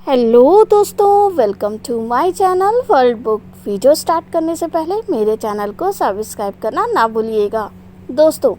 Hello दोस्तों, welcome to my channel world book. Video start करने से पहले मेरे चैनल को सब्सक्राइब करना ना भूलिएगा। दोस्तों,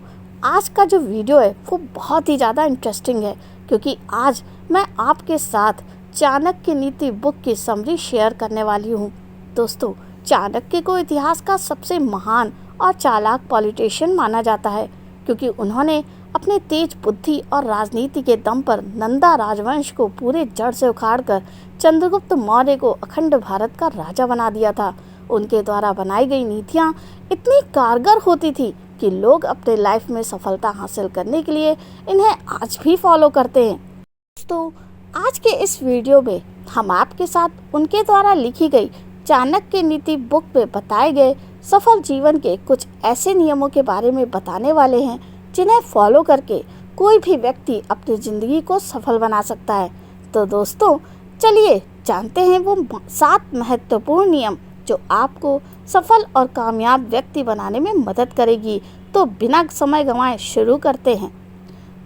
आज का जो वीडियो है वो बहुत ही ज़्यादा इंटरेस्टिंग है, क्योंकि आज मैं आपके साथ चाणक्य नीति बुक की समरी शेयर करने वाली हूँ। दोस्तों, चाणक्य को इतिहास का सबसे महान और चालाक पॉलिटिशियन माना जाता है, क्योंकि उन्होंने अपने तेज बुद्धि और राजनीति के दम पर नंदा राजवंश को पूरे जड़ से उखाड़कर चंद्रगुप्त मौर्य को अखंड भारत का राजा बना दिया था। उनके द्वारा बनाई गई नीतियाँ इतनी कारगर होती थी कि लोग अपने लाइफ में सफलता हासिल करने के लिए इन्हें आज भी फॉलो करते हैं। दोस्तों, आज के इस वीडियो में हम आपके साथ उनके द्वारा लिखी गई चाणक्य नीति बुक में बताए गए सफल जीवन के कुछ ऐसे नियमों के बारे में बताने वाले हैं जिन्हें फॉलो करके कोई भी व्यक्ति अपनी ज़िंदगी को सफल बना सकता है। तो दोस्तों, चलिए जानते हैं वो 7 महत्वपूर्ण नियम जो आपको सफल और कामयाब व्यक्ति बनाने में मदद करेगी। तो बिना समय गंवाए शुरू करते हैं।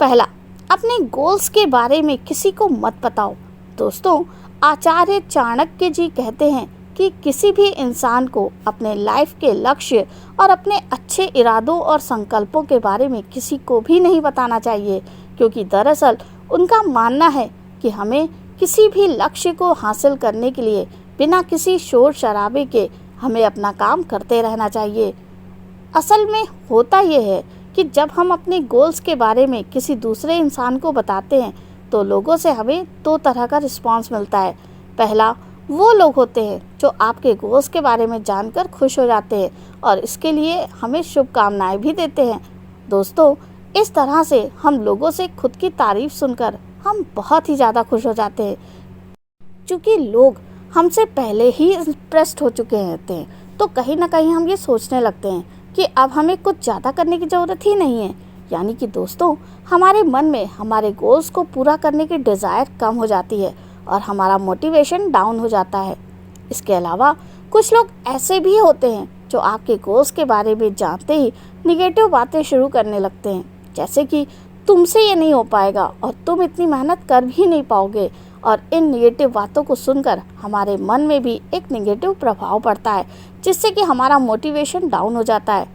पहला, अपने गोल्स के बारे में किसी को मत बताओ। दोस्तों, आचार्य चाणक्य जी कहते हैं कि किसी भी इंसान को अपने लाइफ के लक्ष्य और अपने अच्छे इरादों और संकल्पों के बारे में किसी को भी नहीं बताना चाहिए, क्योंकि दरअसल उनका मानना है कि हमें किसी भी लक्ष्य को हासिल करने के लिए बिना किसी शोर शराबे के हमें अपना काम करते रहना चाहिए। असल में होता यह है कि जब हम अपने गोल्स के बारे में किसी दूसरे इंसान को बताते हैं तो लोगों से हमें 2 तरह का रिस्पॉन्स मिलता है। पहला, वो लोग होते हैं जो आपके गोल्स के बारे में जानकर खुश हो जाते हैं और इसके लिए हमें शुभकामनाएं भी देते हैं। दोस्तों, इस तरह से हम लोगों से खुद की तारीफ सुनकर हम बहुत ही ज़्यादा खुश हो जाते हैं। क्योंकि लोग हमसे पहले ही इम्प्रेस्ड हो चुके होते हैं, तो कहीं ना कहीं हम ये सोचने लगते हैं कि अब हमें कुछ ज़्यादा करने की ज़रूरत ही नहीं है। यानी कि दोस्तों, हमारे मन में हमारे गोल्स को पूरा करने की डिज़ायर कम हो जाती है और हमारा मोटिवेशन डाउन हो जाता है। इसके अलावा कुछ लोग ऐसे भी होते हैं जो आपके गोल्स के बारे में जानते ही निगेटिव बातें शुरू करने लगते हैं, जैसे कि तुमसे ये नहीं हो पाएगा और तुम इतनी मेहनत कर भी नहीं पाओगे। और इन निगेटिव बातों को सुनकर हमारे मन में भी एक निगेटिव प्रभाव पड़ता है, जिससे कि हमारा मोटिवेशन डाउन हो जाता है।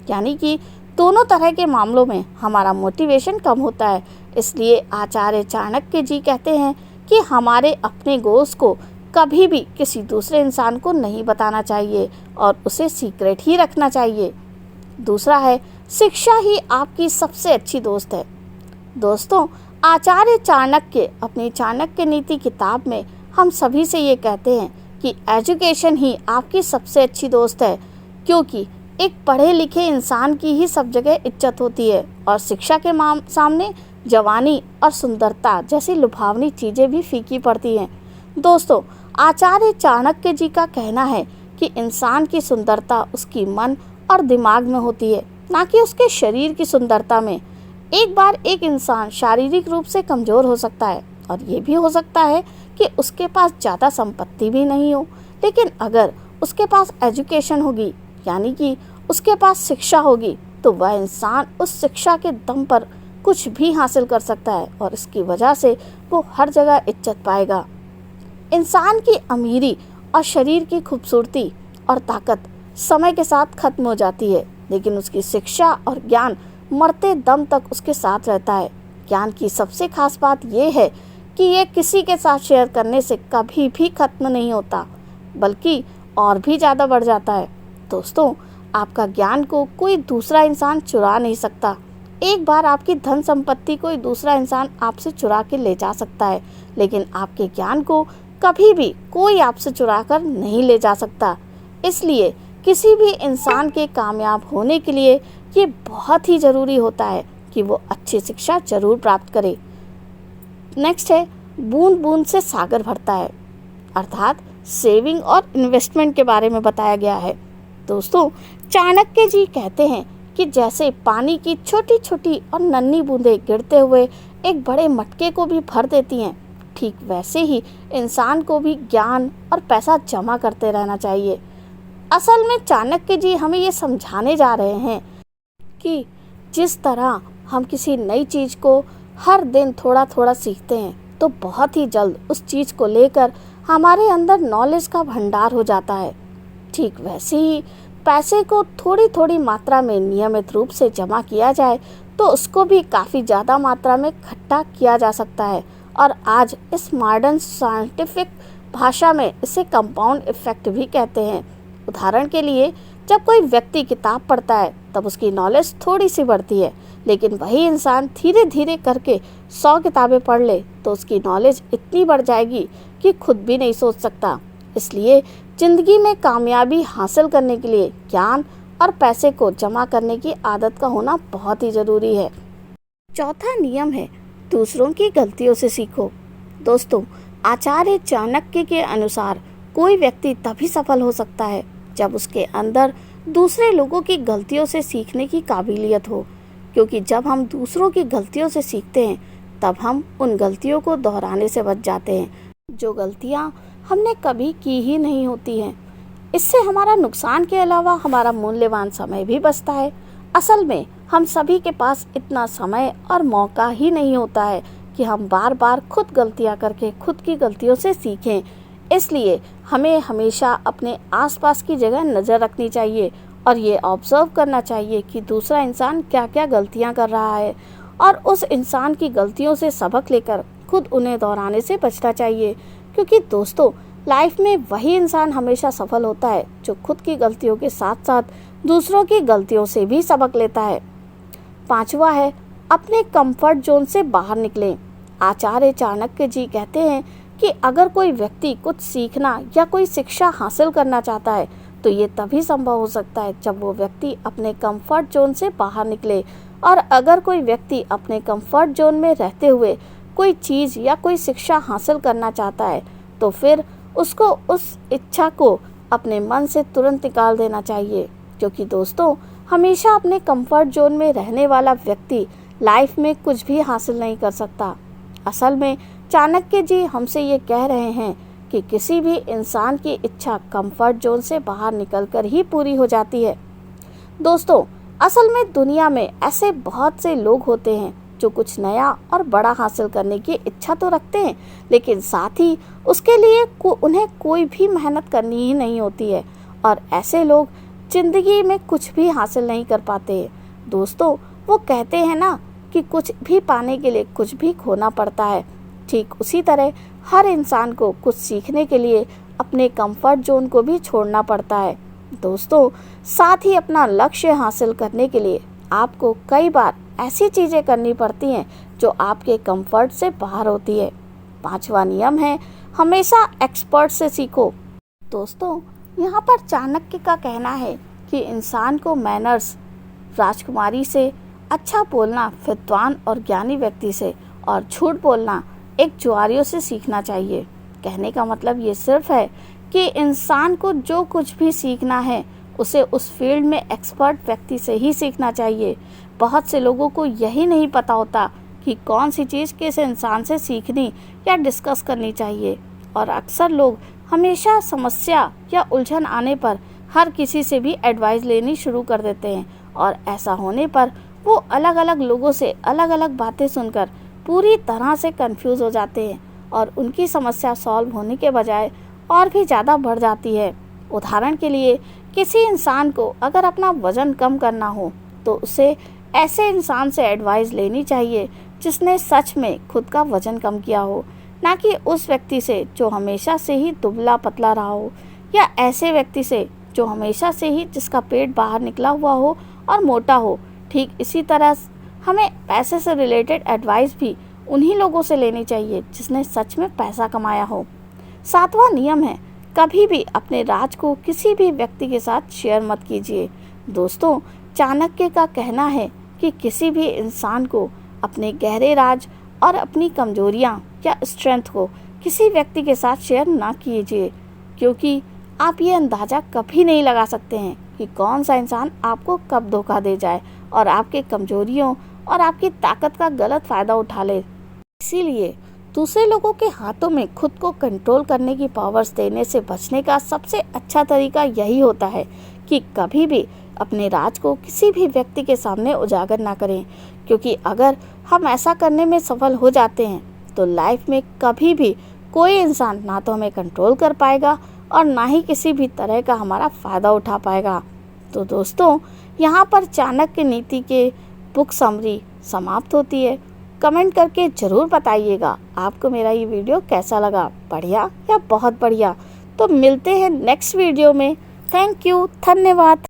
यानी कि दोनों तरह के मामलों में हमारा मोटिवेशन कम होता है। इसलिए आचार्य चाणक्य जी कहते हैं कि हमारे अपने गोल्स को कभी भी किसी दूसरे इंसान को नहीं बताना चाहिए और उसे सीक्रेट ही रखना चाहिए। दूसरा है, शिक्षा ही आपकी सबसे अच्छी दोस्त है। दोस्तों, आचार्य चाणक्य अपनी चाणक्य नीति किताब में हम सभी से ये कहते हैं कि एजुकेशन ही आपकी सबसे अच्छी दोस्त है, क्योंकि एक पढ़े लिखे इंसान की ही सब जगह इज्जत होती है और शिक्षा के सामने जवानी और सुंदरता जैसी लुभावनी चीज़ें भी फीकी पड़ती हैं। दोस्तों, आचार्य चाणक्य जी का कहना है कि इंसान की सुंदरता उसकी मन और दिमाग में होती है, ना कि उसके शरीर की सुंदरता में। एक बार एक इंसान शारीरिक रूप से कमज़ोर हो सकता है और ये भी हो सकता है कि उसके पास ज़्यादा संपत्ति भी नहीं हो, लेकिन अगर उसके पास एजुकेशन होगी, यानी कि उसके पास शिक्षा होगी, तो वह इंसान उस शिक्षा के दम पर कुछ भी हासिल कर सकता है और इसकी वजह से वो हर जगह इज्जत पाएगा। इंसान की अमीरी और शरीर की खूबसूरती और ताकत समय के साथ खत्म हो जाती है, लेकिन उसकी शिक्षा और ज्ञान मरते दम तक उसके साथ रहता है। ज्ञान की सबसे खास बात यह है कि ये किसी के साथ शेयर करने से कभी भी खत्म नहीं होता, बल्कि और भी ज़्यादा बढ़ जाता है। दोस्तों, आपका ज्ञान को कोई दूसरा इंसान चुरा नहीं सकता। एक बार आपकी धन संपत्ति कोई दूसरा इंसान आपसे चुरा के ले जा सकता है, लेकिन आपके ज्ञान को कभी भी कोई आपसे चुरा कर नहीं ले जा सकता। इसलिए किसी भी इंसान के कामयाब होने के लिए ये बहुत ही ज़रूरी होता है कि वो अच्छी शिक्षा जरूर प्राप्त करे। नेक्स्ट है, बूंद बूंद से सागर भरता है, अर्थात सेविंग और इन्वेस्टमेंट के बारे में बताया गया है। दोस्तों, चाणक्य जी कहते हैं कि जैसे पानी की छोटी छोटी और नन्ही बूंदें गिरते हुए एक बड़े मटके को भी भर देती हैं, ठीक वैसे ही इंसान को भी ज्ञान और पैसा जमा करते रहना चाहिए। असल में चाणक्य जी हमें ये समझाने जा रहे हैं कि जिस तरह हम किसी नई चीज़ को हर दिन थोड़ा थोड़ा सीखते हैं, तो बहुत ही जल्द उस चीज़ को लेकर हमारे अंदर नॉलेज का भंडार हो जाता है। ठीक वैसे ही पैसे को थोड़ी थोड़ी मात्रा में नियमित रूप से जमा किया जाए तो उसको भी काफ़ी ज़्यादा मात्रा में इकट्ठा किया जा सकता है। और आज इस मॉडर्न साइंटिफिक भाषा में इसे कंपाउंड इफेक्ट भी कहते हैं। उदाहरण के लिए, जब कोई व्यक्ति किताब पढ़ता है तब उसकी नॉलेज थोड़ी सी बढ़ती है, लेकिन वही इंसान धीरे धीरे करके 100 किताबें पढ़ ले तो उसकी नॉलेज इतनी बढ़ जाएगी कि खुद भी नहीं सोच सकता। इसलिए जिंदगी में कामयाबी हासिल करने के लिए ज्ञान और पैसे को जमा करने की आदत का होना बहुत ही ज़रूरी है। चौथा नियम है, दूसरों की गलतियों से सीखो। दोस्तों, आचार्य चाणक्य के अनुसार कोई व्यक्ति तभी सफल हो सकता है जब उसके अंदर दूसरे लोगों की गलतियों से सीखने की काबिलियत हो, क्योंकि जब हम दूसरों की गलतियों से सीखते हैं तब हम उन गलतियों को दोहराने से बच जाते हैं जो गलतियाँ हमने कभी की ही नहीं होती हैं। इससे हमारा नुकसान के अलावा हमारा मूल्यवान समय भी बचता है। असल में हम सभी के पास इतना समय और मौका ही नहीं होता है कि हम बार बार खुद गलतियां करके खुद की गलतियों से सीखें। इसलिए हमें हमेशा अपने आसपास की जगह नज़र रखनी चाहिए और ये ऑब्जर्व करना चाहिए कि दूसरा इंसान क्या क्या गलतियां कर रहा है और उस इंसान की गलतियों से सबक लेकर खुद उन्हें दोहराने से बचना चाहिए। क्योंकि दोस्तों, लाइफ में वही इंसान हमेशा सफल होता है जो खुद की गलतियों के साथ साथ दूसरों की गलतियों से भी सबक लेता है। पांचवा है, अपने कंफर्ट जोन से बाहर निकलें। आचार्य चाणक्य जी कहते हैं कि अगर कोई व्यक्ति कुछ सीखना या कोई शिक्षा हासिल करना चाहता है तो ये तभी संभव हो सकता है जब वो व्यक्ति अपने कंफर्ट जोन से बाहर निकले। और अगर कोई व्यक्ति अपने कंफर्ट जोन में रहते हुए कोई चीज़ या कोई शिक्षा हासिल करना चाहता है तो फिर उसको उस इच्छा को अपने मन से तुरंत निकाल देना चाहिए। क्योंकि दोस्तों, हमेशा अपने कंफर्ट जोन में रहने वाला व्यक्ति लाइफ में कुछ भी हासिल नहीं कर सकता। असल में चाणक्य जी हमसे ये कह रहे हैं कि किसी भी इंसान की इच्छा कंफर्ट जोन से बाहर निकलकर ही पूरी हो जाती है। दोस्तों, असल में दुनिया में ऐसे बहुत से लोग होते हैं जो कुछ नया और बड़ा हासिल करने की इच्छा तो रखते हैं, लेकिन साथ ही उसके लिए उन्हें कोई भी मेहनत करनी ही नहीं होती है और ऐसे लोग जिंदगी में कुछ भी हासिल नहीं कर पाते। दोस्तों, वो कहते हैं ना कि कुछ भी पाने के लिए कुछ भी खोना पड़ता है। ठीक उसी तरह हर इंसान को कुछ सीखने के लिए अपने कंफर्ट जोन को भी छोड़ना पड़ता है। दोस्तों, साथ ही अपना लक्ष्य हासिल करने के लिए आपको कई बार ऐसी चीज़ें करनी पड़ती हैं जो आपके कंफर्ट से बाहर होती है। पांचवा नियम है, हमेशा एक्सपर्ट से सीखो। दोस्तों, यहाँ पर चाणक्य का कहना है कि इंसान को मैनर्स, राजकुमारी से, अच्छा बोलना विद्वान और ज्ञानी व्यक्ति से और झूठ बोलना एक जुआरियों से सीखना चाहिए। कहने का मतलब ये सिर्फ है कि इंसान को जो कुछ भी सीखना है उसे उस फील्ड में एक्सपर्ट व्यक्ति से ही सीखना चाहिए। बहुत से लोगों को यही नहीं पता होता कि कौन सी चीज़ किस इंसान से सीखनी या डिस्कस करनी चाहिए और अक्सर लोग हमेशा समस्या या उलझन आने पर हर किसी से भी एडवाइस लेनी शुरू कर देते हैं और ऐसा होने पर वो अलग अलग लोगों से अलग अलग बातें सुनकर पूरी तरह से कंफ्यूज हो जाते हैं और उनकी समस्या सॉल्व होने के बजाय और भी ज़्यादा बढ़ जाती है। उदाहरण के लिए, किसी इंसान को अगर अपना वज़न कम करना हो तो उसे ऐसे इंसान से एडवाइस लेनी चाहिए जिसने सच में खुद का वज़न कम किया हो, ना कि उस व्यक्ति से जो हमेशा से ही दुबला पतला रहा हो या ऐसे व्यक्ति से जो हमेशा से ही जिसका पेट बाहर निकला हुआ हो और मोटा हो। ठीक इसी तरह हमें पैसे से रिलेटेड एडवाइस भी उन्हीं लोगों से लेनी चाहिए जिसने सच में पैसा कमाया हो। सातवां नियम है, कभी भी अपने राज को किसी भी व्यक्ति के साथ शेयर मत कीजिए। दोस्तों, चाणक्य का कहना है कि किसी भी इंसान को अपने गहरे राज और अपनी कमजोरियां या स्ट्रेंथ को किसी व्यक्ति के साथ शेयर ना कीजिए, क्योंकि आप ये अंदाज़ा कभी नहीं लगा सकते हैं कि कौन सा इंसान आपको कब धोखा दे जाए और आपके कमजोरियों और आपकी ताकत का गलत फ़ायदा उठा ले। इसीलिए दूसरे लोगों के हाथों में खुद को कंट्रोल करने की पावर्स देने से बचने का सबसे अच्छा तरीका यही होता है कि कभी भी अपने राज को किसी भी व्यक्ति के सामने उजागर ना करें, क्योंकि अगर हम ऐसा करने में सफल हो जाते हैं तो लाइफ में कभी भी कोई इंसान ना तो हमें कंट्रोल कर पाएगा और ना ही किसी भी तरह का हमारा फ़ायदा उठा पाएगा। तो दोस्तों, यहाँ पर चाणक्य नीति के बुक समरी समाप्त होती है। कमेंट करके ज़रूर बताइएगा आपको मेरा ये वीडियो कैसा लगा, बढ़िया या बहुत बढ़िया। तो मिलते हैं नेक्स्ट वीडियो में। थैंक यू, धन्यवाद।